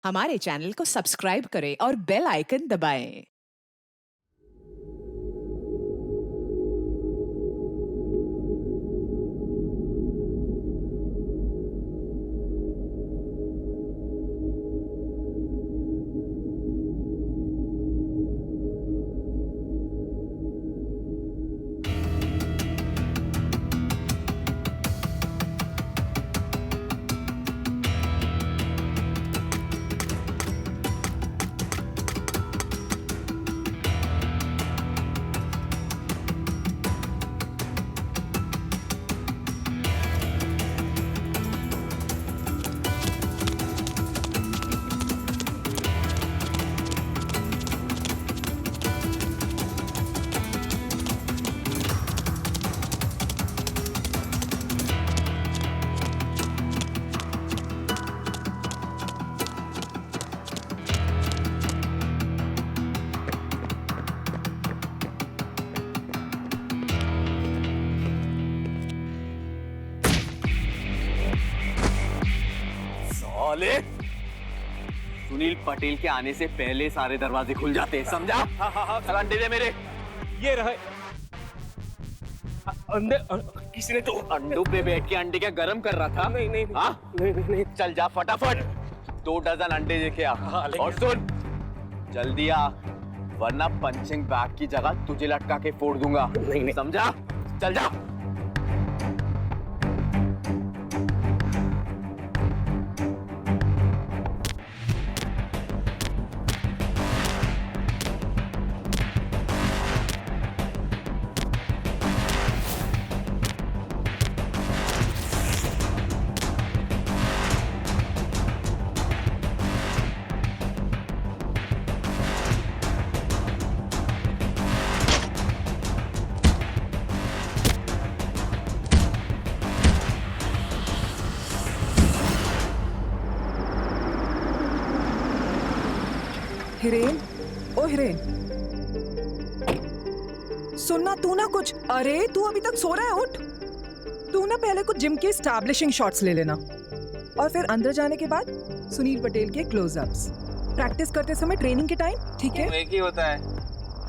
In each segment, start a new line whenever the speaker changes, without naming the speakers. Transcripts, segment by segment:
हमारे चैनल को सब्सक्राइब करें और बेल आइकन दबाएं।
साले, सुनील पटेल के आने से पहले सारे दरवाजे खुल जाते हैं, समझा? हाँ, चल अंडे दे मेरे।
ये रहे अंडे। किसी ने तो
अंडों पे बैठ के अंडे क्या गरम कर रहा था?
नहीं नहीं
हाँ?
नहीं।
चल जा फटाफट 2 डजन अंडे लेके आ।
हाँ, लेके
और सुन, जल्दी आ, वरना पंचिंग बैग की जगह तुझे लटका के फोड़ दूंगा।
नहीं।
समझा? चल जा।
हिरेन, ओ हिरेन, सुनना तू ना कुछ। अरे तू अभी तक सो रहा है, उठ। तू ना पहले कुछ जिम के एस्टैब्लिशिंग शॉट्स ले लेना और फिर अंदर जाने के बाद सुनील पटेल के क्लोजअप्स प्रैक्टिस करते समय ट्रेनिंग के टाइम, ठीक है?
एक ही होता है।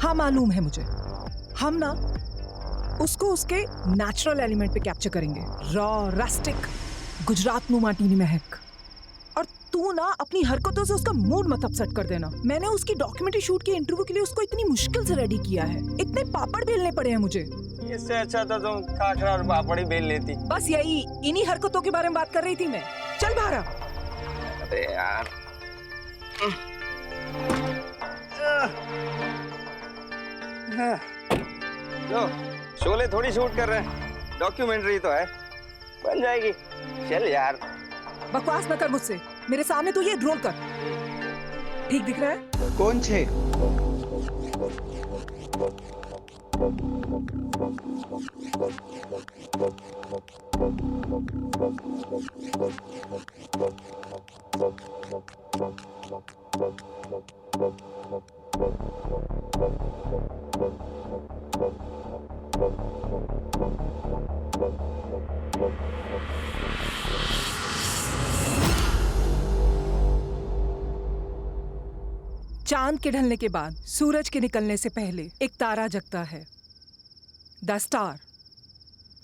हाँ मालूम है मुझे। हम ना उसको उसके नेचुरल एलिमेंट पे कैप्चर करेंगे, रॉ रस्टिक गुजरात नु माटी नी महक। और तू ना अपनी हरकतों से उसका मूड मत अपसेट कर देना। मैंने उसकी डॉक्यूमेंट्री शूट के इंटरव्यू के लिए उसको इतनी मुश्किल से रेडी किया है, इतने पापड़ बेलने पड़े हैं मुझे।
इससे अच्छा तो तुम खाखरा और पापड़ी बेल लेती।
बस यही, इन्हीं हरकतों के बारे में बात कर रही थी मैं। चल बाहर आ।
अरे यार, लो शोले थोड़ी शूट कर रहे हैं, डॉक्यूमेंट्री तो है, बन जाएगी। चल यार।
बकवास न कर मुझसे, मेरे सामने तू ये रोल कर। ठीक दिख रहा है?
कौन छे?
चांद के ढलने के बाद सूरज के निकलने से पहले एक तारा जगता है, the star.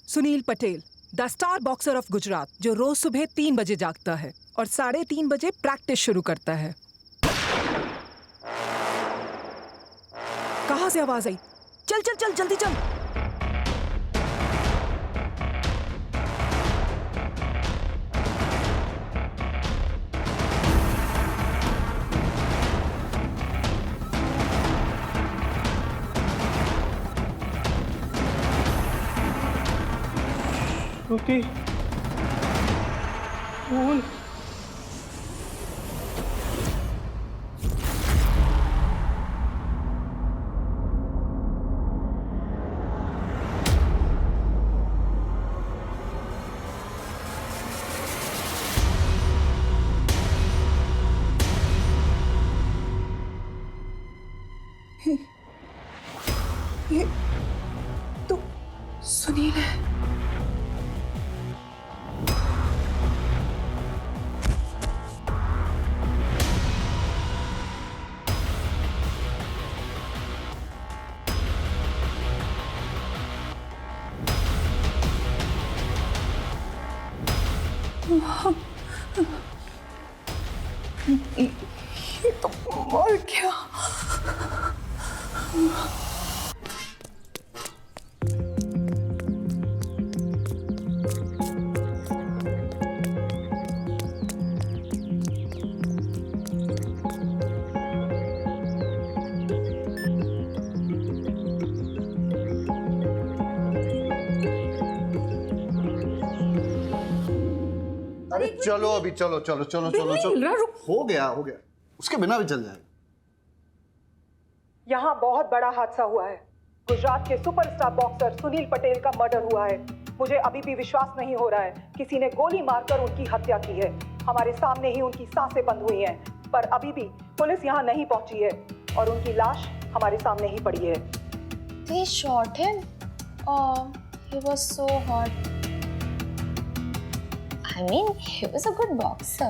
Sunil Patel, the star boxer of Gujarat, जो रोज सुबह 3 बजे जागता है और 3:30 बजे प्रैक्टिस शुरू करता है। कहां से आवाज आई? चल चल चल, जल्दी चल।
ओके, कौन?
ये तो सुनील है। ये तो मर गया।
अरे चलो अभी, चलो चलो चलो चलो चलो, हो गया उसके बिना भी चल जाएगा।
यहाँ बहुत बड़ा हादसा हुआ है। गुजरात के सुपरस्टार बॉक्सर सुनील पटेल का मर्डर हुआ है। मुझे अभी भी विश्वास नहीं हो रहा है किसी ने गोली मारकर उनकी हत्या की है। हमारे सामने ही उनकी सांसें बंद हुई हैं, पर अभी भी पुलिस यहाँ नहीं पहुंची है और उनकी लाश हमारे सामने ही पड़ी है।
They shot him? Oh, he was so hot. I mean, he was a good boxer.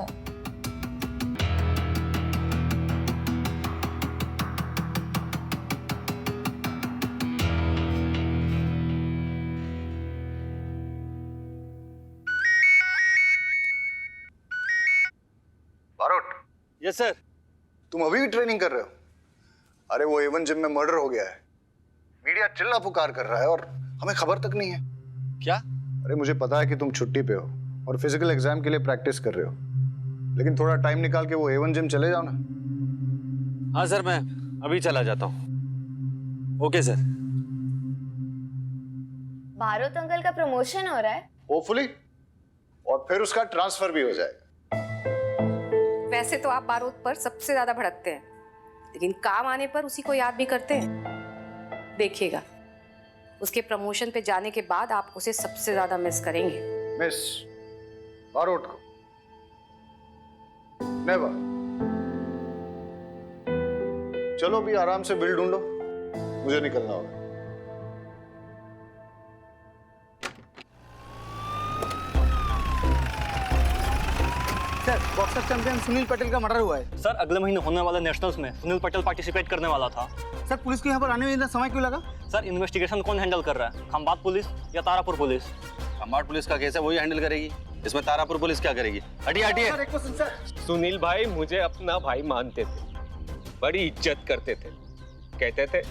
Barot,
yes sir.
तुम अभी भी ट्रेनिंग कर रहे हो? अरे वो A1 जिम में मर्डर हो गया है। मीडिया चिल्ला पुकार कर रहा है और हमें खबर तक नहीं है।
क्या?
अरे मुझे पता है कि तुम छुट्टी पे हो और फिजिकल एग्जाम के लिए प्रैक्टिस कर रहे हो, लेकिन थोड़ा टाइम निकाल के वो A1 जिम चले जाओ ना।
हाँ सर, मैं अभी चला जाता हूँ। Okay sir.
बारोत अंकल का प्रमोशन हो रहा है।
होपफुली, और फिर उसका ट्रांसफर भी हो जाएगा।
वैसे तो आप बारूद पर सबसे ज्यादा भड़कते हैं, लेकिन काम आने पर उसी को याद भी करते हैं। देखिएगा, उसके प्रमोशन पे जाने के बाद आप उसे सबसे ज्यादा मिस करेंगे।
मिस बारोट को? नेवर। चलो भी आराम से बिल ढूंढो, मुझे निकलना होगा।
Sir, boxer champion Sunil Patel का मर्डर हुआ है।
सर, अगले महीने होने वाले नेशनल्स में सुनील पटेल पार्टिसिपेट करने वाला था।
सर, पुलिस को यहाँ पर आने में इतना समय क्यों लगा?
सर, इन्वेस्टिगेशन कौन हैंडल कर रहा है, खंबात पुलिस या तारापुर पुलिस?
खंबाट पुलिस का केस है, वही हैंडल करेगी। इसमें तारापुर पुलिस क्या करेगी? हटिए हटिए।
सुनील भाई मुझे अपना भाई मानते थे, बड़ी इज्जत करते थे, कहते थे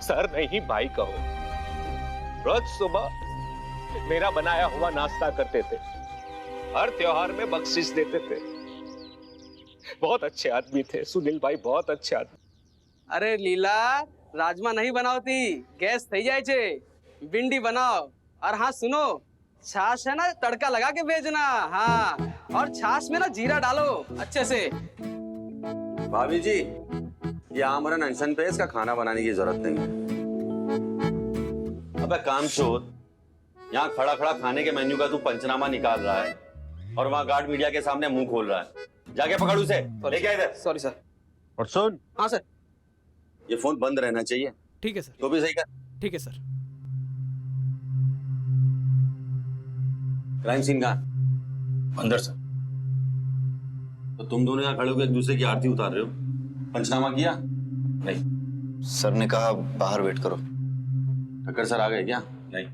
सर नहीं भाई कहो। रोज सुबह मेरा बनाया हुआ नाश्ता करते थे, हर त्योहार में बख्शिश देते थे। बहुत अच्छे आदमी थे सुनील भाई, बहुत अच्छे आदमी।
अरे लीला, राजमा नहीं बनावती, गैस थई जाए छे, भिंडी बनाओ। और हाँ सुनो, छाछ है ना, तड़का लगा के भेजना। हाँ, और छाछ में ना जीरा डालो अच्छे से।
भाभी जी, ये आमरन अनशन पे, इसका खाना बनाने की जरूरत नहीं है। अबे कामचोर, यहाँ खड़ा खड़ा खाने के मेन्यू का तू पंचनामा निकाल रहा है और वहाँ गार्ड मीडिया के सामने मुंह खोल रहा है। जाके पकड़ उसे, लेके आ इधर।
Sorry sir.
और सुन।
हाँ सर।
ये फोन बंद रहना चाहिए।
ठीक है सर।
तो भी सही कर।
ठीक है सर।
क्राइम सीन कहाँ?
अंदर सर।
तो तुम दोनों यहाँ खड़े होकर एक दूसरे की आरती उतार रहे हो, पंचनामा किया?
नहीं, सर ने कहा बाहर वेट करो।
ठक्कर सर आ गए क्या? नहीं।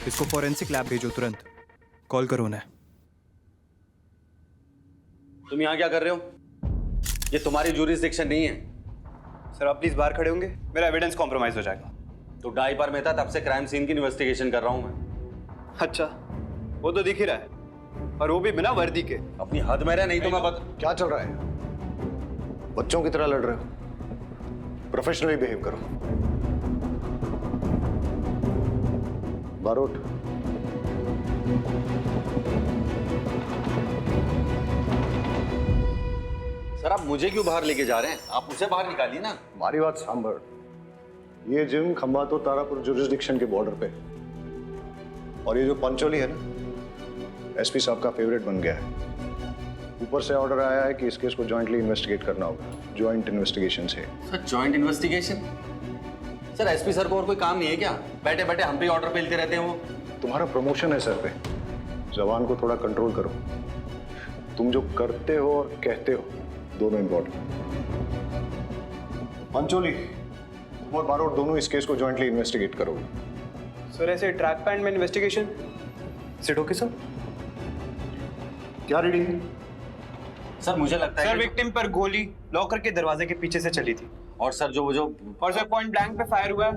इसको फॉरेंसिक लैब भेजो तुरंत। कॉल करो उन्हें।
तुम यहाँ क्या कर रहे हो? ये तुम्हारी ज्यूरिसडिक्शन नहीं है।
सर आप प्लीज बाहर खड़े होंगे, मेरा एविडेंस कॉम्प्रोमाइज हो जाएगा।
तो डायपर में था, तब से क्राइम सीन की इन्वेस्टिगेशन कर रहा हूँ मैं।
अच्छा, वो तो दिख ही रहा है, और वो भी बिना वर्दी के।
अपनी हद में रहे, नहीं तो मैं
क्या चल रहा है? बच्चों की तरह लड़ रहे हो, प्रोफेशनली बिहेव करो। बारोट,
सर आप मुझे क्यों बाहर लेके जा रहे हैं? आप उसे बाहर निकालिए ना।
हमारी बात सांभर, ये जिम खंबातो तारापुर जुरिस्डिक्शन के बॉर्डर पे, और ये जो पंचोली है ना, एसपी साहब का फेवरेट बन गया है। ऊपर से ऑर्डर आया है कि इस केस को जॉइंटली इन्वेस्टिगेट करना होगा, जॉइंट इन्वेस्टिगेशन से।
Sir joint investigation? Sir SP sir को और कोई काम नहीं है क्या? बैठे बैठे हम पे ऑर्डर पेलते रहते हैं वो।
तुम्हारा प्रमोशन है सर पे, जबान को थोड़ा कंट्रोल करो। तुम जो करते हो और कहते हो दोनों इंपॉर्टेंट। पंचोली तुम और बारोट दोनों इस केस को जॉइंटली इन्वेस्टिगेट करोगे।
सर ऐसे ट्रैक पैंट में इन्वेस्टिगेशन सिट ओके सर?
क्या रीडिंग है?
सर मुझे लगता है
सर
कि
विक्टिम पर गोली लॉकर के दरवाजे के पीछे से चली थी,
और सर जो
और सर पॉइंट ब्लैंक पे फायर हुआ है,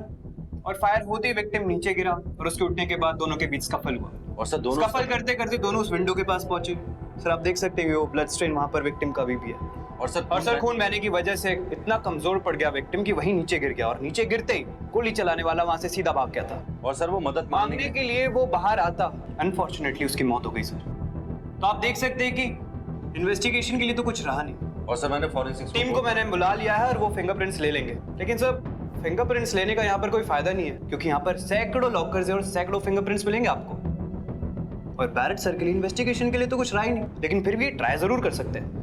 और फायर होते ही विक्टिम नीचे गिरा, और उसके उठने के बाद दोनों के बीच स्कफल हुआ।
और सर दोनों
स्कफल करते करते दोनों उस विंडो के पास पहुंचे। सर आप देख सकते हैं वो ब्लड स्ट्रेन वहां पर विक्टिम का भी है।
और सर
खून बहने की वजह से इतना कमजोर पड़ गया विक्टिम कि वहीं नीचे गिर गया, और नीचे गिरते ही गोली चलाने वाला वहां से सीधा भाग गया था।
और सर वो मदद
मांगने के लिए वो बाहर आता, अनफॉर्चुनेटली उसकी मौत हो गई सर। तो आप देख सकते हैं कि इन्वेस्टिगेशन के लिए तो कुछ रहा नहीं।
और सर मैंने फॉरेंसिक
टीम को मैंने बुला लिया है और वो फिंगरप्रिंट्स ले लेंगे, लेकिन सर फिंगरप्रिंट्स लेने का यहाँ पर कोई फायदा नहीं है, क्योंकि यहाँ पर सैकड़ों लॉकर्स हैं और सैकड़ों फिंगरप्रिंट्स मिलेंगे आपको। और बैरेट सर के लिए इन्वेस्टिगेशन के लिए तो कुछ रहा ही नहीं, लेकिन फिर भी ट्राई जरूर कर सकते हैं।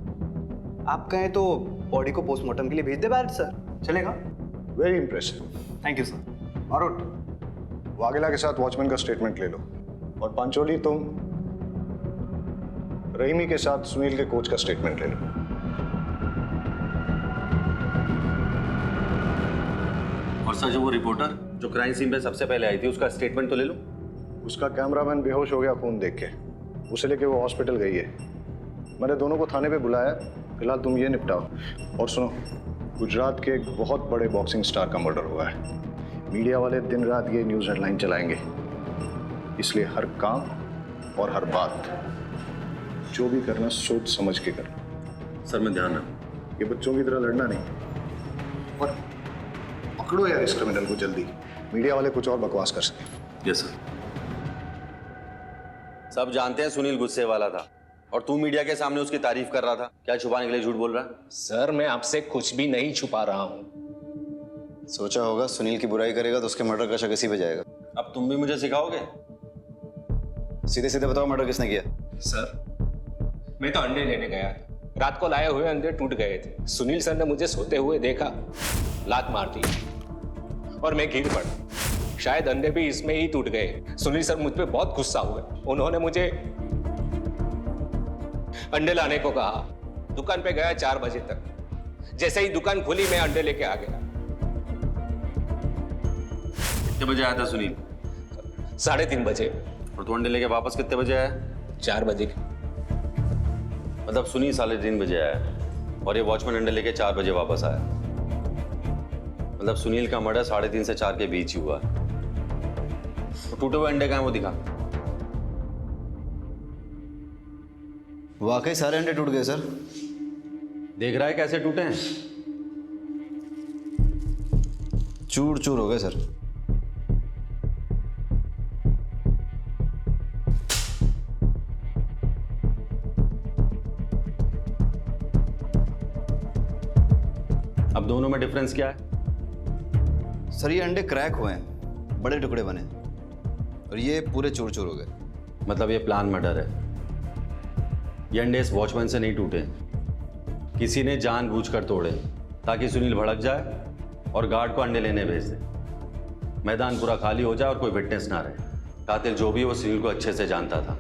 आप कहें तो बॉडी को पोस्टमार्टम के लिए भेज दे बैरेट सर, चलेगा?
Very impressive,
thank you sir.
Barot Vaghela के साथ वॉचमैन का स्टेटमेंट ले लो, और पंचोली तुम रहीमी के साथ सुनील के कोच का स्टेटमेंट ले लो।
और सर जो वो रिपोर्टर जो क्राइम सीन पे सबसे पहले आई थी उसका स्टेटमेंट तो ले लो।
उसका कैमरामैन बेहोश हो गया खून देख के, उसे लेके वो हॉस्पिटल गई है। मैंने दोनों को थाने पे बुलाया, फिलहाल तुम ये निपटाओ। और सुनो, गुजरात के एक बहुत बड़े बॉक्सिंग स्टार का मर्डर हुआ है। मीडिया वाले दिन रात ये न्यूज़ हेडलाइन चलाएंगे, इसलिए हर काम और हर बात जो भी करना सोच समझ के करना।
सर मैं ध्यान रखूं।
ये बच्चों की तरह लड़ना नहीं, और पकड़ो यार इस क्रिमिनल को जल्दी, मीडिया वाले कुछ और बकवास कर सके।
Yes sir. सब जानते हैं सुनील गुस्से वाला था, और तू मीडिया के सामने उसकी तारीफ कर रहा था। क्या छुपाने के लिए झूठ बोल रहा है?
सर मैं आपसे कुछ भी नहीं छुपा रहा हूँ।
सोचा होगा सुनील की बुराई करेगा तो उसके मर्डर का शक इसी पे जाएगा।
अब तुम भी मुझे सिखाओगे?
सीधे सीधे बताओ मर्डर किसने किया?
सर मैं तो अंडे लेने गया था, रात को लाए हुए अंडे टूट गए थे। सुनील सर ने मुझे सोते हुए देखा, लात मार दी और मैं गिर पड़ा। शायद अंडे भी इसमें ही टूट गए। सुनील सर मुझ पे बहुत गुस्सा हुए, उन्होंने मुझे अंडे लाने को कहा। दुकान पे गया 4 बजे तक। जैसे ही दुकान खुली मैं अंडे लेके आ गया।
कितने बजे आया था सुनील?
3:30 बजे।
और तू अंडे लेके वापस कितने बजे आया?
4 बजे।
मतलब सुनील 3:30 बजे आया और ये वॉचमैन अंडे लेके 4 बजे वापस आया। मतलब सुनील का मर्डर 3:30 से 4 के बीच ही हुआ। तो टूटे हुए अंडे कहाँ हैं वो दिखा।
वाकई सारे अंडे टूट गए सर।
देख रहा है कैसे टूटे हैं?
चूर चूर हो गए सर।
अब दोनों में डिफरेंस क्या है?
सर ये अंडे क्रैक हुए हैं, बड़े टुकड़े बने, और ये पूरे चूर चूर हो गए।
मतलब ये प्लान मर्डर है। ये अंडे इस वॉचमैन से नहीं टूटे, किसी ने जानबूझकर तोड़े ताकि सुनील भड़क जाए और गार्ड को अंडे लेने भेज दे। मैदान पूरा खाली हो जाए और कोई विटनेस ना रहे। कातिल जो भी वो सुनील को अच्छे से जानता था।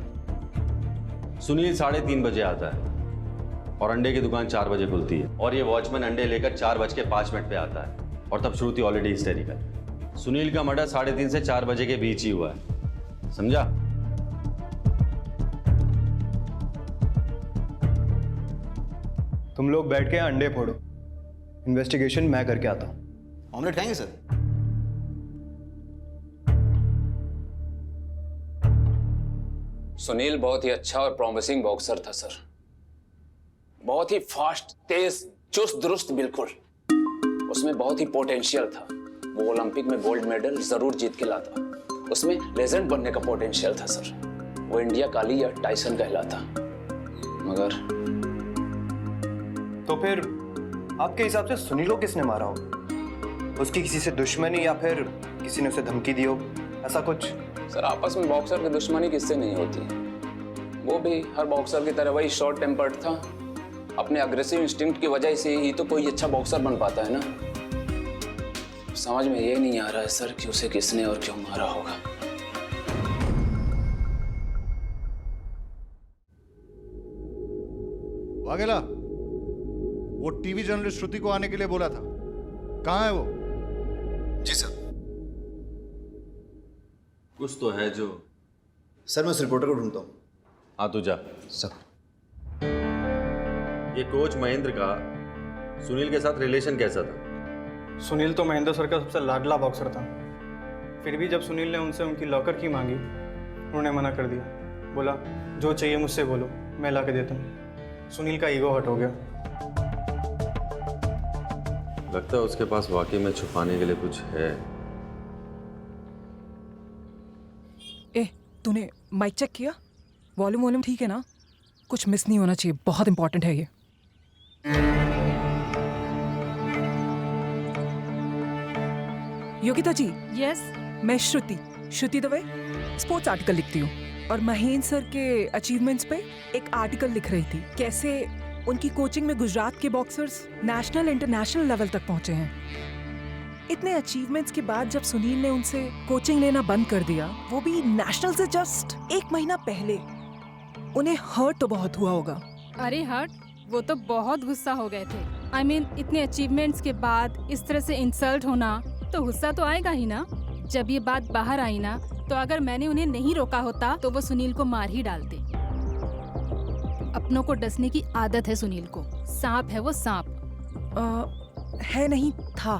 सुनील 3:30 बजे आता है और अंडे की दुकान 4 बजे खुलती है, और ये वॉचमैन अंडे लेकर 4:05 पे आता है, और तब श्रुति ऑलरेडी हिस्टेरिकल। सुनील का मर्डर 3:30 से 4 बजे के बीच ही हुआ है, समझा?
तुम लोग बैठ के अंडे फोड़ो, इन्वेस्टिगेशन मैं करके आता हूँ।
ऑमलेट खाएंगे सर?
सुनील बहुत ही अच्छा और प्रॉमिसिंग बॉक्सर था सर। बहुत ही फास्ट, तेज, चुस्त दुरुस्त, बिल्कुल। उसमें बहुत ही पोटेंशियल था। वो ओलंपिक में गोल्ड मेडल जरूर जीत के लाता। उसमें लेजेंड बनने का पोटेंशियल था सर। वो इंडिया काली या टाइसन कहलाता। मगर
तो फिर आपके हिसाब से सुनील को किसने मारा हो? उसकी किसी से दुश्मनी या फिर किसी ने उसे धमकी दी हो, ऐसा कुछ?
सर आपस में बॉक्सर की दुश्मनी किससे नहीं होती? वो भी हर बॉक्सर की तरह वही शॉर्ट टेम्पर्ड था। अपने अग्रेसिव इंस्टिंक्ट की वजह से ही तो कोई अच्छा बॉक्सर बन पाता है ना। समझ में ये नहीं आ रहा है सर कि उसे किसने और क्यों मारा होगा।
वाघेला, वो टीवी जर्नलिस्ट श्रुति को आने के लिए बोला था, कहाँ है वो?
जी सर।
कुछ तो है जो।
सर मैं उस रिपोर्टर को ढूंढता हूँ।
हाँ तू जा।
सर
ये कोच महेंद्र का सुनील के साथ रिलेशन कैसा था?
सुनील तो महेंद्र सर का सबसे लाडला बॉक्सर था। फिर भी जब सुनील ने उनसे उनकी लॉकर की मांगी, उन्होंने मना कर दिया। बोला जो चाहिए मुझसे बोलो, मैं ला के देता हूँ। सुनील का ईगो हर्ट हो गया।
लगता है उसके पास वाकई में छुपाने के लिए कुछ है।
ए, तूने माइक चेक किया? वॉल्यूम ठीक है ना? कुछ मिस नहीं होना चाहिए, बहुत इंपॉर्टेंट है ये। योगिता जी।
यस।
मैं श्रुति दवे स्पोर्ट्स आर्टिकल लिखती हूँ और महेंद्र सर के अचीवमेंट्स पे एक आर्टिकल लिख रही थी। कैसे उनकी कोचिंग में गुजरात के बॉक्सर्स नेशनल इंटरनेशनल लेवल तक पहुंचे हैं। इतने अचीवमेंट्स के बाद जब सुनील ने उनसे कोचिंग लेना बंद कर दिया, वो भी नेशनल से जस्ट 1 महीना पहले, उन्हें हर्ट तो बहुत हुआ होगा।
अरे हर्ट, वो तो बहुत गुस्सा हो गए थे। I mean, इतने अचीवमेंट्स के बाद इस तरह से इंसल्ट होना तो गुस्सा तो आएगा ही ना। जब ये बात बाहर आई ना, तो अगर मैंने उन्हें नहीं रोका होता तो वो सुनील को मार ही डालते। अपनों को डसने की आदत है सुनील को। सांप है वो, सांप।
है नहीं था।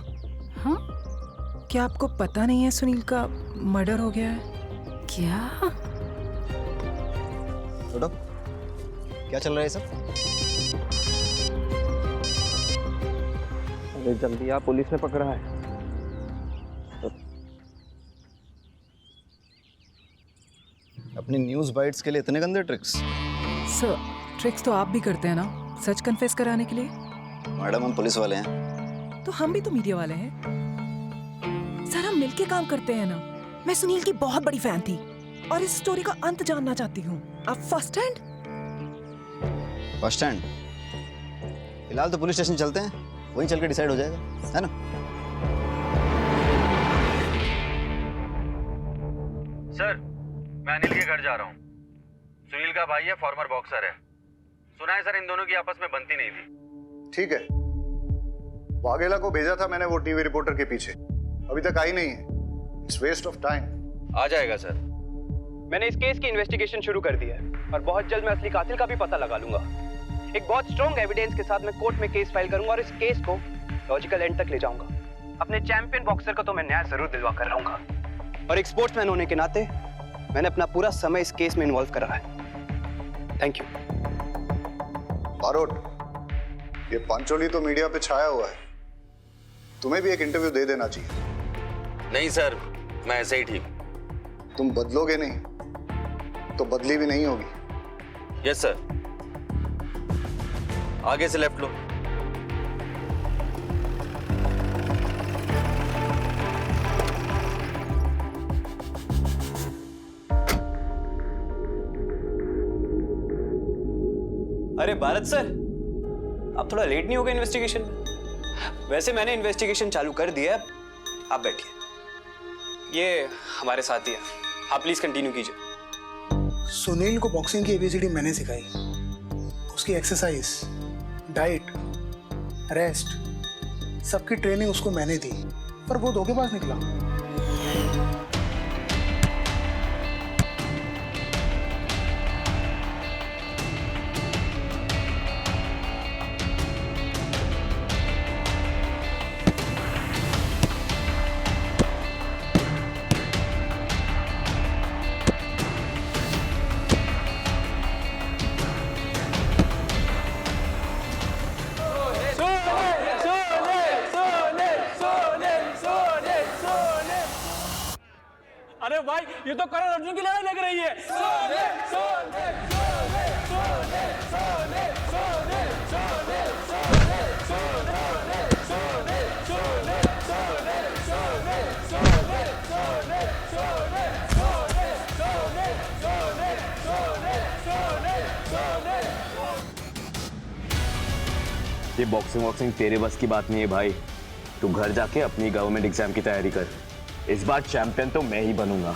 हाँ?
क्या आपको पता नहीं है सुनील का मर्डर हो गया है?
क्या?
छोटो, क्या चल रहा है सब?
अरे जल्दी आ, पुलिस ने पकड़ा है।
अपनी न्यूज़ बाइट्स के लिए इतने गंदे ट्रिक्स?
सर, ट्रिक्स तो आप भी करते हैं ना, सच कन्फेस कराने के लिए।
मैडम हम पुलिस वाले हैं।
तो हम भी तो मीडिया वाले हैं सर, हम मिलके काम करते हैं ना। मैं सुनील की बहुत बड़ी फैन थी और इस स्टोरी का अंत जानना चाहती हूँ। आप फर्स्ट हैंड?
First hand? फिलहाल तो पुलिस स्टेशन चलते हैं, वहीं चल के डिसाइड हो जाएगा, है ना?
सर, मैं अनिल के घर जा रहा हूँ। सुनील का भाई है, फॉर्मर बॉक्सर है। सुना है सर इन दोनों की आपस में बनती नहीं थी।
ठीक है, वाघेला को भेजा था मैंने वो टीवी रिपोर्टर के पीछे, अभी तक आई नहीं है। It's waste of time.
आ जाएगा सर।
मैंने इस केस की इन्वेस्टिगेशन शुरू कर दी है और बहुत जल्द मैं असली कातिल का भी पता लगा लूंगा। एक बहुत स्ट्रॉन्ग एविडेंस के साथ मैं कोर्ट में केस फाइल करूंगा और इस केस को लॉजिकल एंड तक ले जाऊंगा। अपने चैंपियन बॉक्सर को तो मैं न्याय जरूर दिलवा कर रहूंगा और एक स्पोर्ट्समैन होने के नाते मैंने अपना पूरा समय इस केस में इन्वॉल्व करा है। Thank you.
बारोट, ये पंचोली तो मीडिया पे छाया हुआ है, तुम्हें भी एक इंटरव्यू दे देना चाहिए।
नहीं सर, मैं ऐसे ही ठीक।
तुम बदलोगे नहीं तो बदली भी नहीं होगी।
Yes sir. आगे से लेफ्ट लो।
अरे भारत सर, आप थोड़ा लेट नहीं हो गए इन्वेस्टिगेशन में? वैसे मैंने इन्वेस्टिगेशन चालू कर दिया है, आप बैठिए। ये हमारे साथी है, आप प्लीज कंटिन्यू कीजिए।
सुनील को बॉक्सिंग की एबीसीडी मैंने सिखाई। उसकी एक्सरसाइज, डाइट, रेस्ट, सबकी ट्रेनिंग उसको मैंने दी, पर वो धोखेबाज निकला।
अरे भाई, ये तो करण अर्जुन की लड़ाई लग रही है। सोने, सोने, सोने, सोने, सोने, सोने, सोने, सोने।
ये बॉक्सिंग तेरे बस की बात नहीं है भाई। तू घर जाके अपनी गवर्नमेंट एग्जाम की तैयारी कर। इस बार चैंपियन तो मैं ही बनूंगा।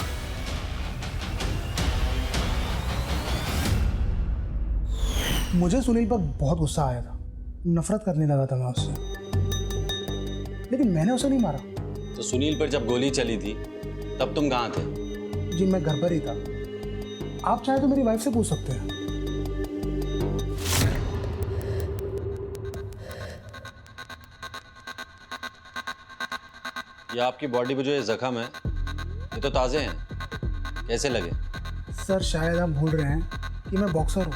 मुझे सुनील पर बहुत गुस्सा आया था, नफरत करने लगा था मैं उससे, लेकिन मैंने उसे नहीं मारा।
तो सुनील पर जब गोली चली थी तब तुम कहाँ थे?
जी मैं घर पर ही था। आप चाहे तो मेरी वाइफ से पूछ सकते हैं।
ये आपकी बॉडी पे जो ये जख्म है ये तो ताज़े हैं, कैसे लगे?
सर शायद आप भूल रहे हैं कि मैं बॉक्सर हूँ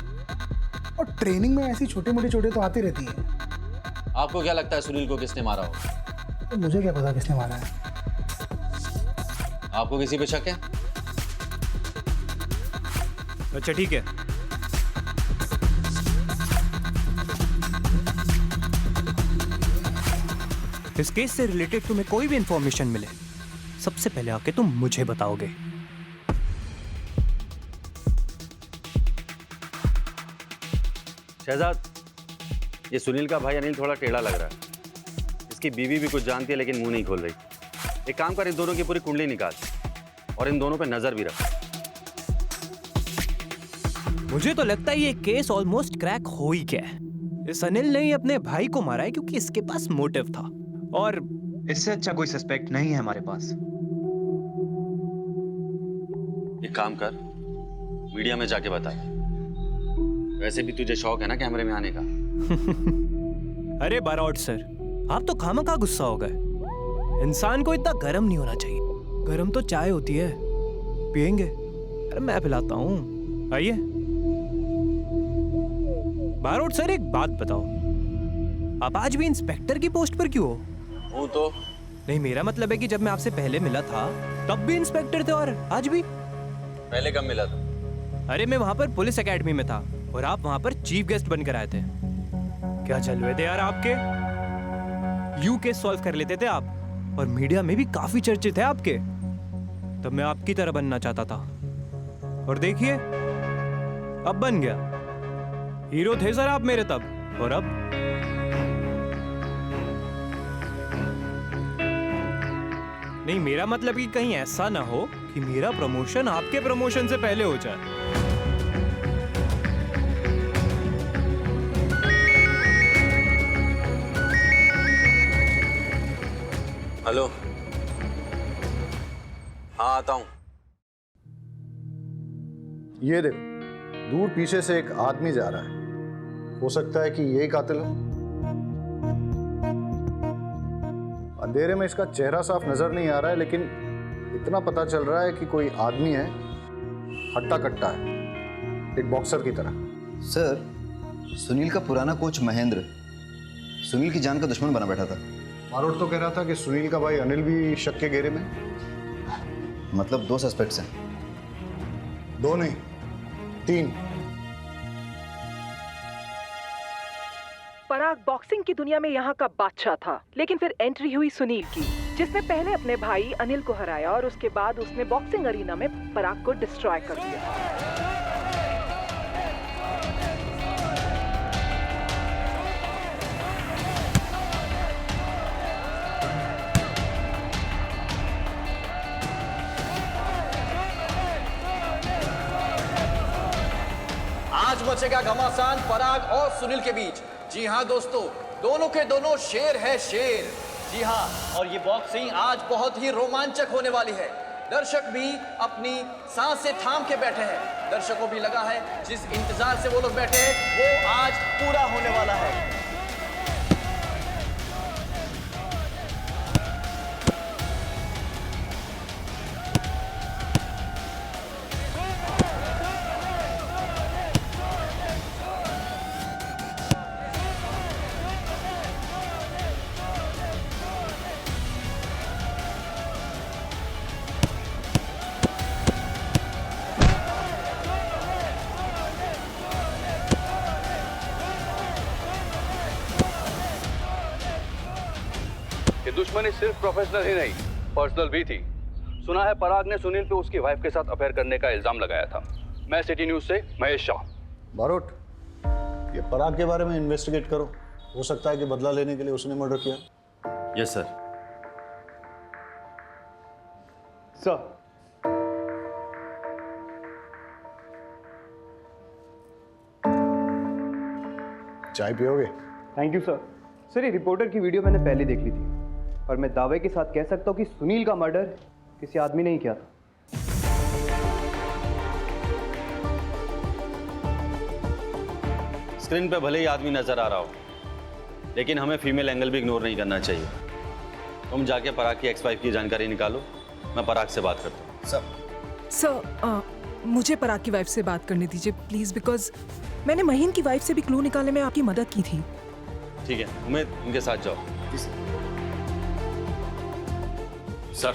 और ट्रेनिंग में ऐसी छोटे मोटे चोटें तो आती रहती हैं।
आपको क्या लगता है सुनील को किसने मारा हो?
तो मुझे क्या पता किसने मारा है।
आपको किसी पे शक है?
अच्छा ठीक है, इस केस से रिलेटेड तुम्हें कोई भी इंफॉर्मेशन मिले सबसे पहले आके तुम मुझे बताओगे।
शहजाद, ये सुनील का भाई अनिल थोड़ा टेढ़ा लग रहा है। इसकी बीवी भी कुछ जानती है लेकिन मुंह नहीं खोल रही। एक काम कर, इन दोनों की पूरी कुंडली निकाल और इन दोनों पे नजर भी रख।
मुझे तो लगता है ये केस ऑलमोस्ट क्रैक हो ही गया है। इस अनिल ने ही अपने भाई को मारा है क्योंकि इसके पास मोटिव था, और
इससे अच्छा कोई सस्पेक्ट नहीं है हमारे पास।
एक काम कर, मीडिया में जाके बता। वैसे भी तुझे शौक है ना कैमरे में आने का।
अरे बारौट सर, आप तो खामखा गुस्सा हो गए। इंसान को इतना गर्म नहीं होना चाहिए। गर्म तो चाय होती है, पियेंगे? अरे मैं पिलाता हूँ, आइए। बारौट सर एक बात बताओ, आप आज भी इंस्पेक्टर की पोस्ट पर क्यों हो?
हूँ तो
नहीं, मेरा मतलब है कि जब मैं आपसे पहले मिला था तब भी इंस्पेक्टर थे और आज भी।
पहले कब मिला था?
अरे मैं वहां पर पुलिस एकेडमी में था और आप वहां पर चीफ गेस्ट बनकर आए थे। क्या जलवे थे यार आपके। यू केस सॉल्व कर लेते थे आप और मीडिया में भी काफी चर्चित थे आपके। तब मैं आपकी तरह बनना चाहता था और देखिए अब बन गया। हीरो थे सर आप मेरे तब, और अब नहीं। मेरा मतलब कि कहीं ऐसा ना हो कि मेरा प्रमोशन आपके प्रमोशन से पहले हो जाए।
हेलो, हाँ आता हूं।
ये देखो, दूर पीछे से एक आदमी जा रहा है। हो सकता है कि यही कातिल हो। अंधेरे में इसका चेहरा साफ नजर नहीं आ रहा है, लेकिन इतना पता चल रहा है कि कोई आदमी है, हट्टा कट्टा है, एक बॉक्सर की तरह।
सर, सुनील का पुराना कोच महेंद्र सुनील की जान का दुश्मन बना बैठा था।
मारोट तो कह रहा था कि सुनील का भाई अनिल भी शक के घेरे में।
मतलब 2 सस्पेक्ट्स हैं?
2 नहीं, 3।
पराग बॉक्सिंग की दुनिया में यहाँ का बादशाह था, लेकिन फिर एंट्री हुई सुनील की, जिसने पहले अपने भाई अनिल को हराया और उसके बाद उसने बॉक्सिंग अरीना में पराग को डिस्ट्रॉय कर दिया।
आज मचेगा घमासान पराग और सुनील के बीच। जी हाँ दोस्तों, दोनों के दोनों शेर है शेर। जी हाँ, और ये बॉक्सिंग आज बहुत ही रोमांचक होने वाली है। दर्शक भी अपनी सांसें थाम के बैठे हैं। दर्शकों भी लगा है जिस इंतजार से वो लोग बैठे हैं वो आज पूरा होने वाला है।
ये दुश्मनी सिर्फ प्रोफेशनल ही नहीं, पर्सनल भी थी। सुना है पराग ने सुनील पे उसकी वाइफ के साथ अफेयर करने का इल्जाम लगाया था। मैं सिटी न्यूज से महेश शाह।
बारोट, ये पराग के बारे में इन्वेस्टिगेट करो। हो सकता है कि बदला लेने के लिए उसने मर्डर किया।
Yes sir.
सर,
चाय पियोगे?
Thank you sir. सर, ये रिपोर्टर की वीडियो मैंने पहले देख ली थी और मैं दावे के साथ कह सकता हूँ कि सुनील का मर्डर किसी आदमी ने ही किया था।
स्क्रीन पे भले ही आदमी नजर आ रहा हो, लेकिन हमें फीमेल एंगल भी इग्नोर नहीं करना चाहिए। तुम जाके पराग की एक्स वाइफ की जानकारी निकालो, मैं पराग से बात करता हूँ।
सर, मुझे पराग की वाइफ से बात करने दीजिए प्लीज, बिकॉज मैंने महीन की वाइफ से भी क्लू निकालने में आपकी मदद की थी।
ठीक है, उम्मीद उनके साथ जाओ।
सर,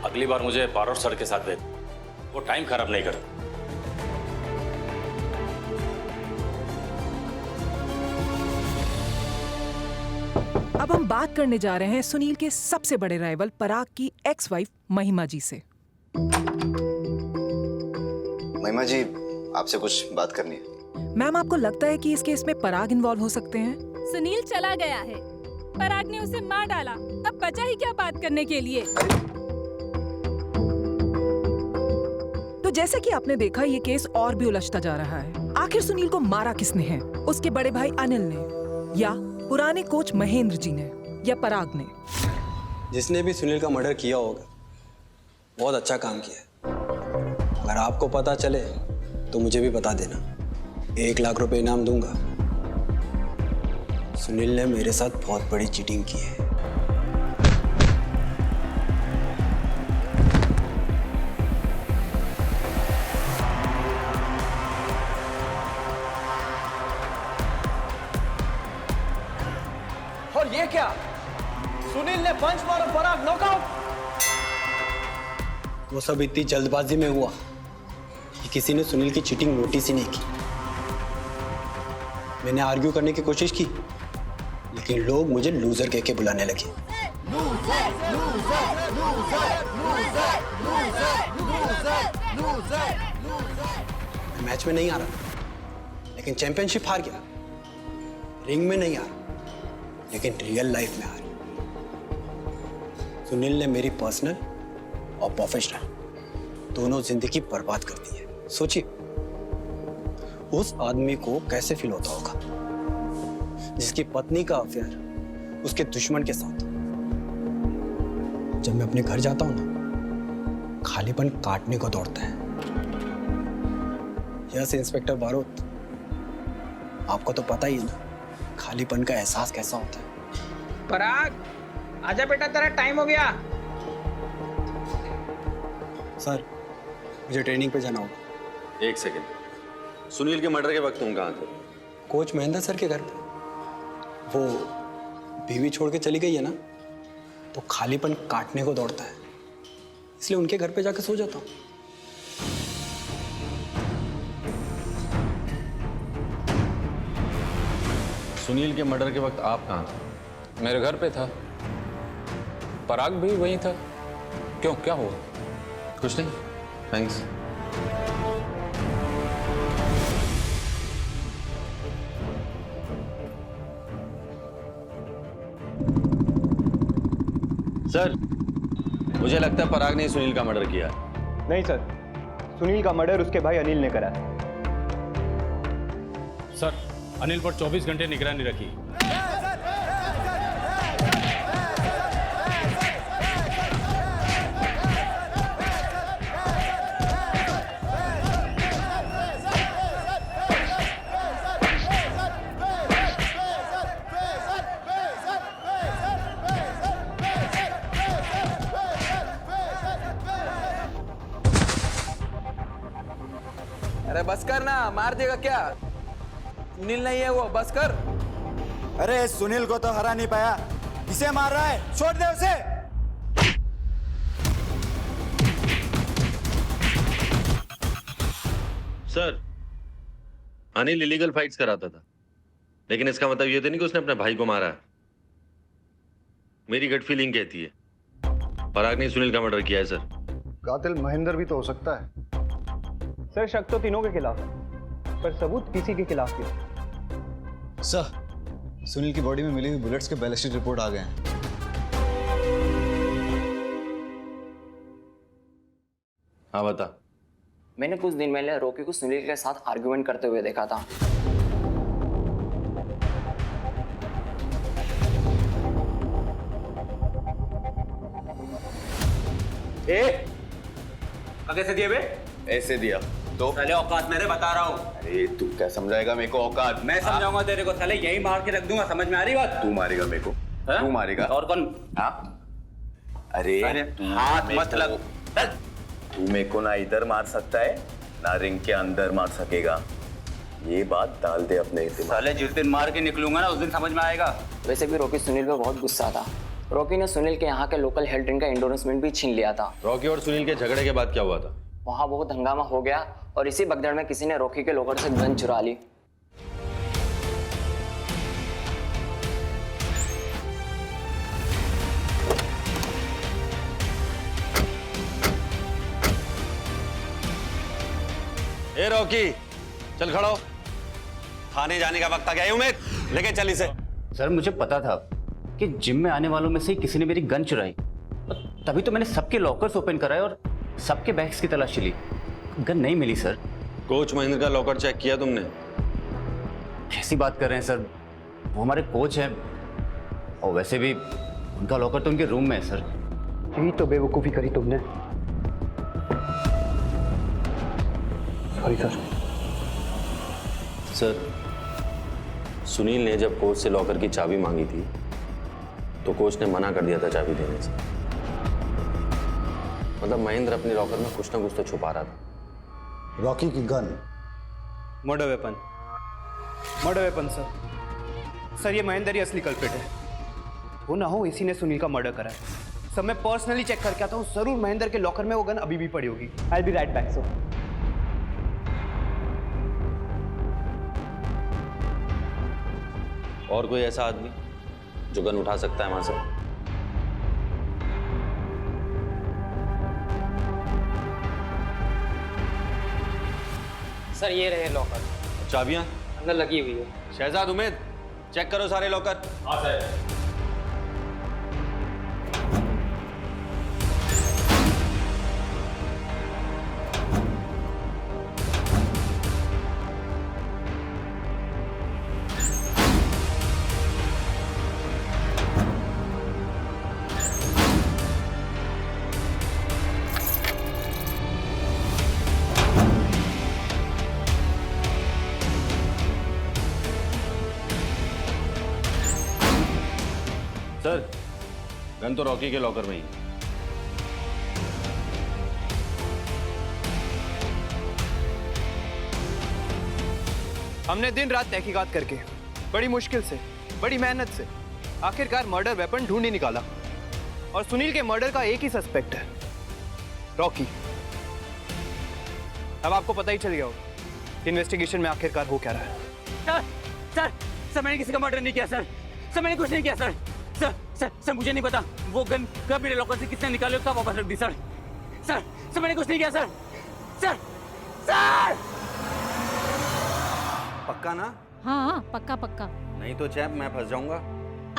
अगली बार मुझे पारोर सर के साथ भेज, वो टाइम खराब नहीं करते।
अब हम बात करने जा रहे हैं सुनील के सबसे बड़े राइवल पराग की एक्स वाइफ महिमा जी से।
महिमा जी, आपसे कुछ बात करनी है।
मैम, आपको लगता है कि इस केस में पराग इन्वॉल्व हो सकते हैं?
सुनील चला गया है, पराग ने उसे मार डाला, अब बचा ही क्या बात करने के लिए।
तो जैसे कि आपने देखा, ये केस और भी उलझता जा रहा है। आखिर सुनील को मारा किसने है? उसके बड़े भाई अनिल ने, या पुराने कोच महेंद्र जी ने, या पराग ने?
जिसने भी सुनील का मर्डर किया होगा बहुत अच्छा काम किया है। अगर आपको पता चले तो मुझे भी बता देना, 1 लाख रुपए इनाम दूंगा। सुनील ने मेरे साथ बहुत बड़ी चीटिंग की है।
और ये क्या? सुनील ने पंच मारा, पराग नॉकआउट।
वो सब इतनी जल्दबाजी में हुआ कि किसी ने सुनील की चीटिंग नोटिस ही नहीं की। मैंने आर्ग्यू करने की कोशिश की, लेकिन लोग मुझे लूजर कह के बुलाने लगे। मैच में नहीं आ रहा, लेकिन चैंपियनशिप हार गया। रिंग में नहीं आ रहा, लेकिन रियल लाइफ में आ रहा। सुनील ने मेरी पर्सनल और प्रोफेशनल दोनों जिंदगी बर्बाद कर दी है। सोचिए उस आदमी को कैसे फील होता होगा जिसकी पत्नी का अफेयर उसके दुश्मन के साथ। जब मैं अपने घर जाता हूं ना, खालीपन काटने को दौड़ता है। यस इंस्पेक्टर बारोत, आपको तो पता ही है ना खालीपन का एहसास कैसा होता है।
पराग, आजा बेटा, तेरा टाइम हो गया।
सर, मुझे ट्रेनिंग पे जाना होगा।
1 सेकेंड, सुनील के मर्डर के वक्त तुम कहाँ थे?
कोच महेंद्र सर के घर पे। वो बीवी छोड़ के चली गई है ना, तो खालीपन काटने को दौड़ता है, इसलिए उनके घर पे जाकर सो जाता हूँ।
सुनील के मर्डर के वक्त आप कहाँ थे?
मेरे घर पे था, पराग भी वहीं था। क्यों, क्या हुआ?
कुछ नहीं, थैंक्स। सर, मुझे लगता है पराग ने सुनील का मर्डर किया।
नहीं सर, सुनील का मर्डर उसके भाई अनिल ने करा है।
सर, अनिल पर 24 घंटे निगरानी रखी।
अरे बस कर ना, मार देगा क्या? सुनील नहीं है वो, बस कर।
अरे सुनील को तो हरा नहीं पाया, इसे मार रहा है, छोड़ दे उसे।
सर, अनिल इलीगल फाइट्स कराता था, लेकिन इसका मतलब ये तो नहीं कि उसने अपने भाई को मारा। मेरी गट फीलिंग कहती है पराग ने सुनील का मर्डर किया है सर।
कातिल महेंद्र भी तो हो सकता है।
सर शक तो तीनों के खिलाफ है, पर सबूत किसी के खिलाफ नहीं।
सर, सुनील की बॉडी में मिली हुई बुलेट्स के बैलिस्टिक रिपोर्ट आ गए हैं।
हाँ बता।
मैंने कुछ दिन पहले रॉकी को सुनील के साथ आर्गुमेंट करते हुए देखा था।
कैसे दिए बे?
ऐसे दिया तो
साले औकात मेरे बता रहा हूँ।
अरे तू क्या समझाएगा मेरे को औकात?
मैं समझाऊंगा तेरे को, साले यही मार के रख दूंगा, समझ में आ रही बात?
तू मारेगा मेरे को? तू मारेगा?
और कौन?
हाँ? अरे
हाथ मत लग।
तू मेरे को ना इधर मार सकता है ना रिंग के अंदर मार सकेगा, ये बात डाल दे अपने दिमाग।
साले जिस दिन मार के निकलूंगा ना उस दिन समझ में आएगा।
वैसे भी रॉकी सुनील पे बहुत गुस्सा था। रॉकी ने सुनील के यहाँ के लोकल हेल्थ ड्रिंक का एंडोर्समेंट भी छीन लिया था।
रॉकी और सुनील के झगड़े के बाद क्या हुआ था?
वहाँ बहुत हंगामा हो गया और इसी भगदड़ में किसी ने रॉकी के लॉकर से गन चुरा ली।
ए रॉकी, चल खड़ा हो, थाने जाने का वक्त आ गया। उम्मीद लेके चल इसे।
सर मुझे पता था कि जिम में आने वालों में से किसी ने मेरी गन चुराई, तभी तो मैंने सबके लॉकर्स ओपन कराए और सबके बैग्स की तलाशी ली। गन नहीं मिली सर।
कोच महेंद्र का लॉकर चेक किया तुमने?
कैसी बात कर रहे हैं सर, वो हमारे कोच हैं और वैसे भी उनका लॉकर तो उनके रूम में है सर।
यही तो बेवकूफ़ी करी तुमने। Sorry sir.
सर, सुनील ने जब कोच से लॉकर की चाबी मांगी थी तो कोच ने मना कर दिया था चाबी देने से। मतलब महेंद्र अपने लॉकर में कुछ ना कुछ तो छुपा रहा था।
रॉकी की gun
murder weapon. Murder weapon sir. Sir ये महेंद्र ही असली कल्प्रिट है। वो ना हो इसी ने सुनील का मर्डर करा है। सर मैं पर्सनली चेक करके आता हूँ, जरूर महेंद्र के लॉकर में वो गन अभी भी पड़ी होगी। I will be right back sir.
और कोई ऐसा आदमी जो गन उठा सकता है वहां से?
सर ये रहे लॉकर।
चाबियां
अंदर लगी हुई है।
शहजाद उमेद, चेक करो सारे लॉकर।
हाँ सर।
सर, गन तो रॉकी के लॉकर में ही।
हमने दिन रात तहकीकात करके बड़ी मुश्किल से, बड़ी मेहनत से आखिरकार मर्डर वेपन ढूंढ ही निकाला और सुनील के मर्डर का एक ही सस्पेक्ट है, रॉकी। अब आपको पता ही चल गया होगा कि इन्वेस्टिगेशन में आखिरकार हो क्या रहा है।
सर मैंने किसी का मर्डर नहीं किया सर। सर मैंने कुछ नहीं किया सर। सर मुझे नहीं पता वो गन कब मेरे लॉकर से किसने निकाली और कब वापस रख दी सर। सर मैंने कुछ नहीं किया सर। सर
पक्का ना?
हाँ पक्का पक्का।
नहीं तो चैप मैं फंस जाऊंगा।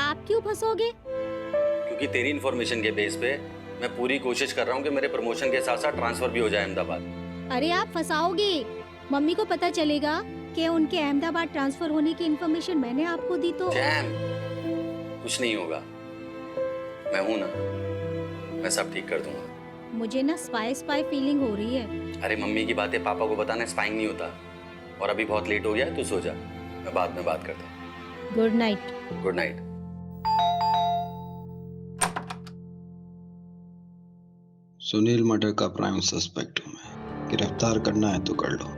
आप क्यों फंसोगे?
क्योंकि तेरी इन्फॉर्मेशन के बेस पे मैं पूरी कोशिश कर रहा हूँ कि मेरे प्रमोशन के साथ साथ ट्रांसफर भी हो जाए अहमदाबाद।
अरे आप फंसाओगे, मम्मी को पता चलेगा कि उनके अहमदाबाद ट्रांसफर होने की इन्फॉर्मेशन मैंने आपको दी तो।
जैम, कुछ नहीं होगा, मैं हूं ना, मैं सब ठीक कर दूंगा।
मुझे ना स्पाई फीलिंग हो रही है।
अरे मम्मी की बातें पापा को बताना स्पाइंग नहीं होता। और अभी बहुत लेट हो गया, तू सो जा, मैं बाद में बात करता हूँ।
Good night.
Good night.
Sunil murder का प्राइम सस्पेक्ट हूं मैं। गिरफ्तार करना है तो कर लो,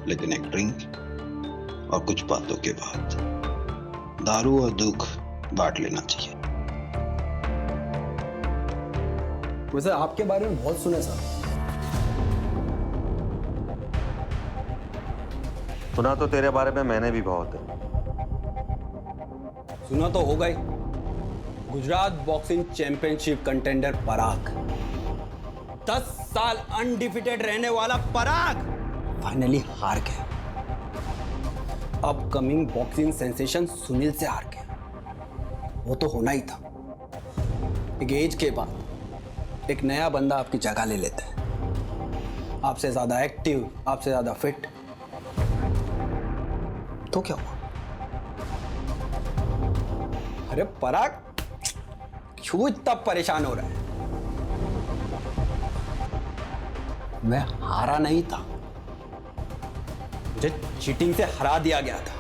लेकिन एक ड्रिंक और कुछ बातों के बाद दारू और दुख बांट लेना चाहिए।
वैसे आपके बारे में बहुत सुना सर।
सुना तो तेरे बारे में मैंने भी बहुत है।
सुना तो होगा ही। गुजरात बॉक्सिंग चैंपियनशिप कंटेंडर पराग, 10 साल अनडिफिटेड रहने वाला पराग फाइनली हार गया। अपकमिंग बॉक्सिंग सेंसेशन सुनील से हार गया। वो तो होना ही था। एक एज के बाद एक नया बंदा आपकी जगह ले लेता है, आपसे ज्यादा एक्टिव, आपसे ज्यादा फिट। तो क्या हुआ? अरे पराग क्यों इतना परेशान हो रहा है? मैं हारा नहीं था, मुझे चीटिंग से हरा दिया गया था।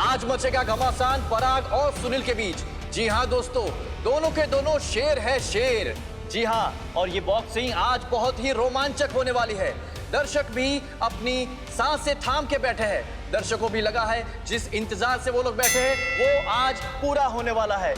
आज मचेगा घमासान पराग और सुनील के बीच। जी हाँ दोस्तों, दोनों के दोनों शेर है शेर। जी हाँ, और ये बॉक्सिंग आज बहुत ही रोमांचक होने वाली है। दर्शक भी अपनी सांसें थाम के बैठे हैं। दर्शकों भी लगा है जिस इंतजार से वो लोग बैठे हैं वो आज पूरा होने वाला है।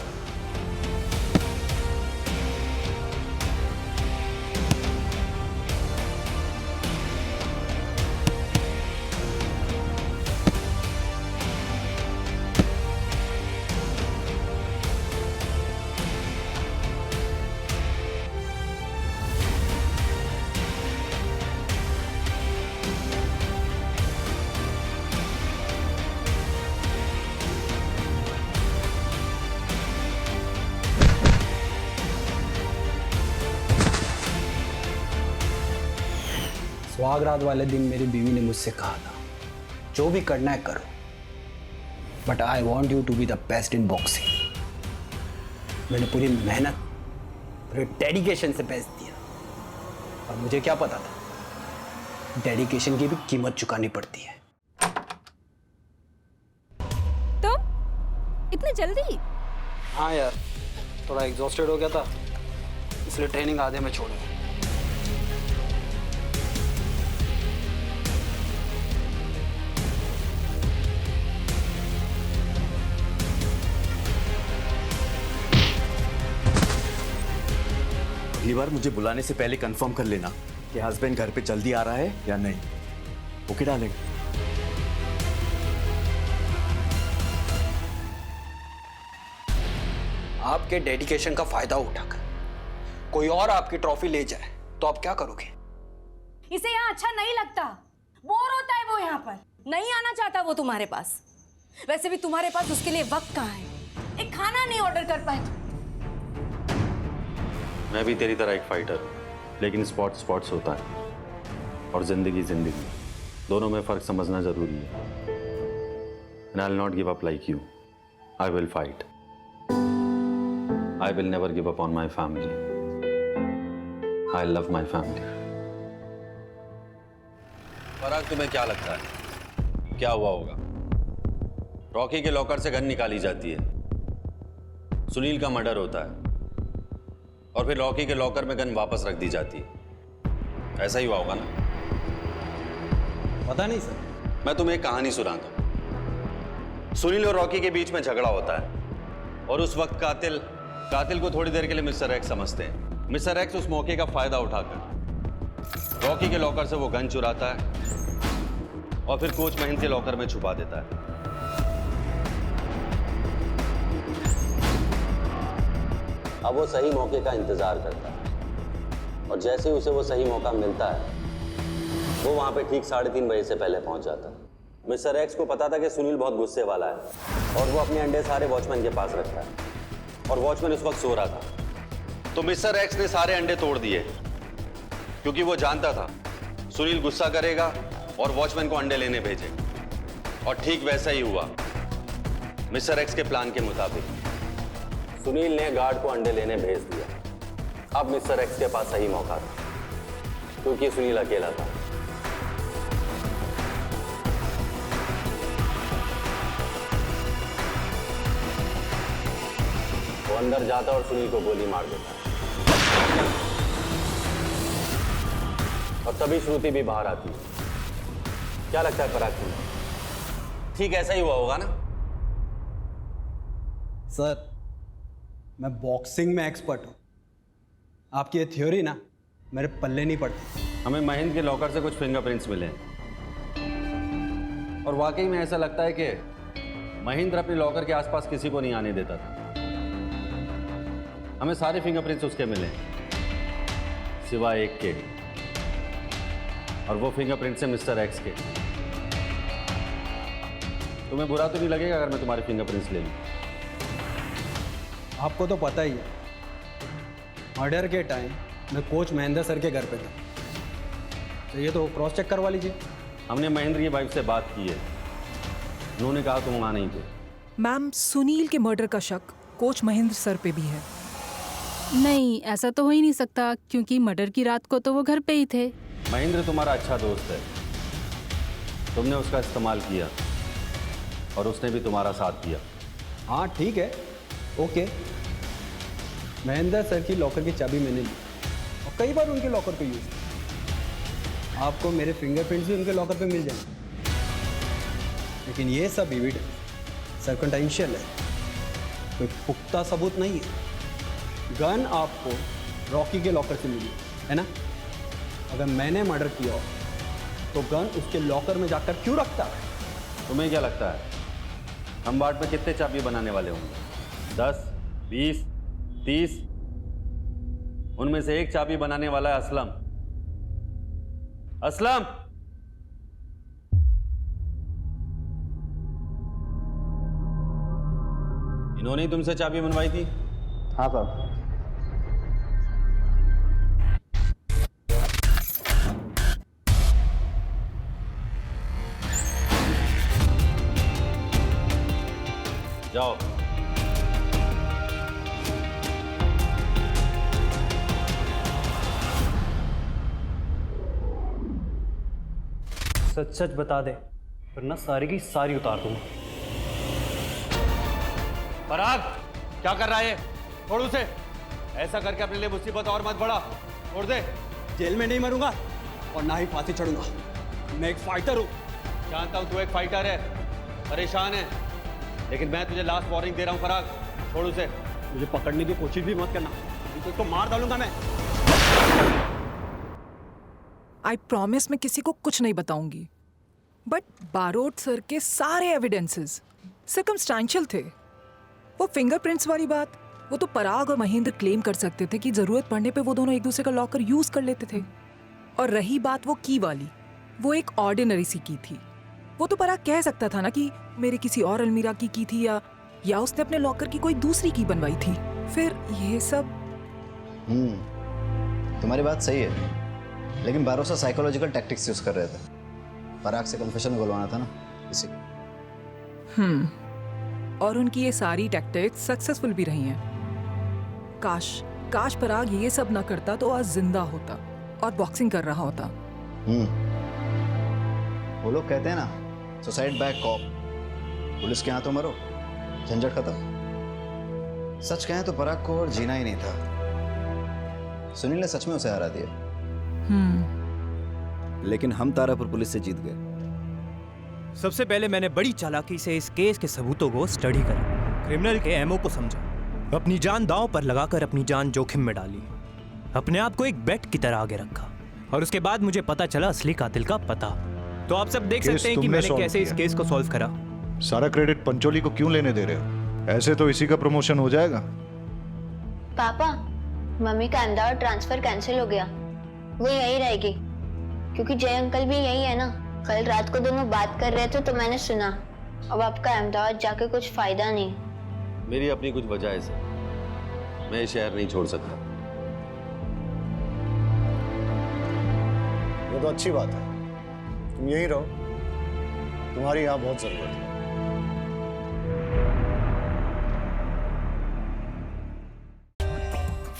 सुहागरात वाले दिन मेरी बीवी ने मुझसे कहा था, जो भी करना है करो, but I want you to be the best in boxing. मैंने पूरी मेहनत, पूरे डेडिकेशन से बेस्ट दिया, और मुझे क्या पता था डेडिकेशन की भी कीमत चुकानी पड़ती है।
तो इतनी जल्दी?
हाँ यार, थोड़ा एग्जॉस्टेड हो गया था, इसलिए ट्रेनिंग आधे में छोड़ दी।
अगली बार मुझे बुलाने से पहले कंफर्म कर लेना कि हस्बैंड घर पे जल्दी आ रहा है या नहीं। ओके डालेंगे।
आपके डेडिकेशन का फायदा उठाकर कोई और आपकी ट्रॉफी ले जाए तो आप क्या करोगे?
इसे यहाँ अच्छा नहीं लगता, बोर होता है वो यहाँ पर, नहीं आना चाहता वो तुम्हारे पास। वैसे भी तुम्हारे पास उसके लिए वक्त कहाँ है? एक खाना नहीं ऑर्डर कर पाए।
मैं भी तेरी तरह एक फाइटर हूँ, लेकिन स्पोर्ट्स होता है और जिंदगी दोनों में फर्क समझना जरूरी है। And I'll not give up like you. I will fight. I will never give up on my family. I love my family. पराग, तुम्हें क्या लगता है क्या हुआ होगा? रॉकी के लॉकर से गन निकाली जाती है, सुनील का मर्डर होता है, और फिर रॉकी के लॉकर में गन वापस रख दी जाती है। ऐसा ही हुआ होगा ना?
पता नहीं सर।
मैं तुम्हें एक कहानी सुनाता हूं। सुनील और रॉकी के बीच में झगड़ा होता है और उस वक्त कातिल को थोड़ी देर के लिए मिस्टर एक्स समझते हैं। मिस्टर एक्स उस मौके का फायदा उठाकर रॉकी के लॉकर से वो गन चुराता है और फिर कोच महेंद्र के लॉकर में छुपा देता है। अब वो सही मौके का इंतजार करता है और जैसे ही उसे वो सही मौका मिलता है वो वहां पे ठीक 3:30 बजे से पहले पहुंच जाता है। मिस्टर एक्स को पता था कि सुनील बहुत गुस्से वाला है और वो अपने अंडे सारे वॉचमैन के पास रखता है और वॉचमैन उस वक्त सो रहा था। तो मिस्टर एक्स ने सारे अंडे तोड़ दिए क्योंकि वो जानता था सुनील गुस्सा करेगा और वॉचमैन को अंडे लेने भेजे, और ठीक वैसा ही हुआ। मिस्टर एक्स के प्लान के मुताबिक सुनील ने गार्ड को अंडे लेने भेज दिया। अब मिस्टर एक्स के पास सही मौका था क्योंकि सुनील अकेला था। वो अंदर जाता और सुनील को गोली मार देता और तभी श्रुति भी बाहर आती है। क्या लगता है पराग, ठीक ऐसा ही हुआ होगा ना?
सर, मैं बॉक्सिंग में एक्सपर्ट हूं। आपकी ये थ्योरी ना मेरे पल्ले नहीं पड़ती।
हमें महेंद्र के लॉकर से कुछ फिंगरप्रिंट्स मिले और वाकई में ऐसा लगता है कि महेंद्र अपने लॉकर के आसपास किसी को नहीं आने देता था। हमें सारे फिंगरप्रिंट्स उसके मिले सिवाय एक के, और वो फिंगरप्रिंट्स है मिस्टर एक्स के। तुम्हें बुरा तो नहीं लगेगा अगर मैं तुम्हारे फिंगरप्रिंट्स ले लूं?
आपको तो पता ही है, मर्डर के टाइम मैं कोच महेंद्र सर के घर पे था, तो ये तो क्रॉस चेक करवा लीजिए।
हमने महेंद्र की वाइफ से बात की है, उन्होंने कहा तुम वहां नहीं थे।
मैम, सुनील के मर्डर का शक कोच महेंद्र सर पे भी है।
नहीं, ऐसा तो हो ही नहीं सकता क्योंकि मर्डर की रात को तो वो घर पे ही थे।
महेंद्र तुम्हारा अच्छा दोस्त है, तुमने उसका इस्तेमाल किया और उसने भी तुम्हारा साथ दिया।
हाँ ठीक है, ओके। महेंद्र सर की लॉकर की चाबी मैंने ली और कई बार उनके लॉकर पे यूज किया। आपको मेरे फिंगरप्रिंट्स भी उनके लॉकर पे मिल जाएंगे, लेकिन ये सब एविडेंस सर्कमस्टेंशियल है, कोई पुख्ता सबूत नहीं है। गन आपको रॉकी के लॉकर से मिली है ना? अगर मैंने मर्डर किया हो तो गन उसके लॉकर में जाकर क्यों रखता है?
तुम्हें क्या लगता है हम बाट में कितने चाबी बनाने वाले होंगे? 10, 20, 30? उनमें से एक चाबी बनाने वाला है असलम। असलम, इन्होंने ही तुमसे चाबी बनवाई थी?
हाँ साहब।
जाओ।
सच सच बता दे वरना सारी की सारी उतार दूंगा।
पराग, क्या कर रहा है? छोड़ उसे। ऐसा करके अपने लिए मुसीबत और मत बढ़ा। छोड़ दे।
जेल में नहीं मरूंगा और ना ही फांसी चढ़ूंगा। मैं एक फाइटर हूं।
जानता हूं तू एक फाइटर है, परेशान है, लेकिन मैं तुझे लास्ट वार्निंग दे रहा हूं पराग, छोड़ उसे।
मुझे पकड़ने की कोशिश भी मत करना, तो उसको मार डालूंगा मैं।
आई प्रॉमिस मैं किसी को कुछ नहीं बताऊंगी, बट बारोट सर के सारे एविडेंसेस सर्कमस्टेंशियल थे। वो फिंगरप्रिंट्स वाली बात, वो तो पराग और महेंद्र क्लेम कर सकते थे कि जरूरत पड़ने पे वो दोनों एक दूसरे का लॉकर यूज कर लेते थे। और रही बात वो की वाली, वो एक ऑर्डिनरी सी की थी। वो तो पराग कह सकता था ना कि मेरे किसी और अलमीरा की थी, या उसने अपने लॉकर की कोई दूसरी की बनवाई थी। फिर ये सब
तुम्हारी बात सही है, लेकिन बारोसा साइकोलॉजिकल टैक्टिक्स यूज कर रहे थे। पराग से कन्फेशन बुलवाना था ना इसी को।
और उनकी ये सारी टैक्टिक्स सक्सेसफुल भी रही हैं। काश पराग ये सब ना करता तो आज जिंदा होता और बॉक्सिंग कर रहा होता।
वो लोग कहते हैं ना, सुसाइड बाय कॉप, पुलिस के हाथों मरो, झंझट खत्म। सच कहें तो पराग को और जीना ही नहीं था। सुनील ने सच में उसे हरा दिया।
लेकिन हम तारापुर पुलिस से जीत गए।
सबसे पहले मैंने बड़ी चालाकी से इस केस के सबूतों को स्टडी करा, क्रिमिनल के एमओ को समझा, अपनी जान दांव पर लगाकर अपनी जान जोखिम में डाली, अपने आप को एक बेट की तरह आगे रखा, और उसके बाद मुझे पता चला असली कातिल का पता। तो आप सब देख सकते हैं कि मैंने कैसे इस केस को सॉल्व करा।
सारा क्रेडिट पंचोली को क्यों लेने दे रहे हो? ऐसे तो इसी का प्रमोशन हो जाएगा।
पापा, मम्मी का अहमदाबाद ट्रांसफर कैंसिल हो गया, वो यही रहेगी, क्योंकि जय अंकल भी यही है ना। कल रात को दोनों बात कर रहे थे तो मैंने सुना। अब आपका अहमदाबाद जाके कुछ फायदा नहीं।
मेरी अपनी कुछ वजह है, मैं ये शहर नहीं छोड़ सकता।
ये तो अच्छी बात है, तुम यहीं रहो, तुम्हारी यहाँ बहुत जरूरत है।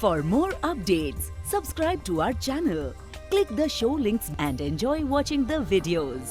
For more updates, subscribe to our channel, click the show links and enjoy watching the videos.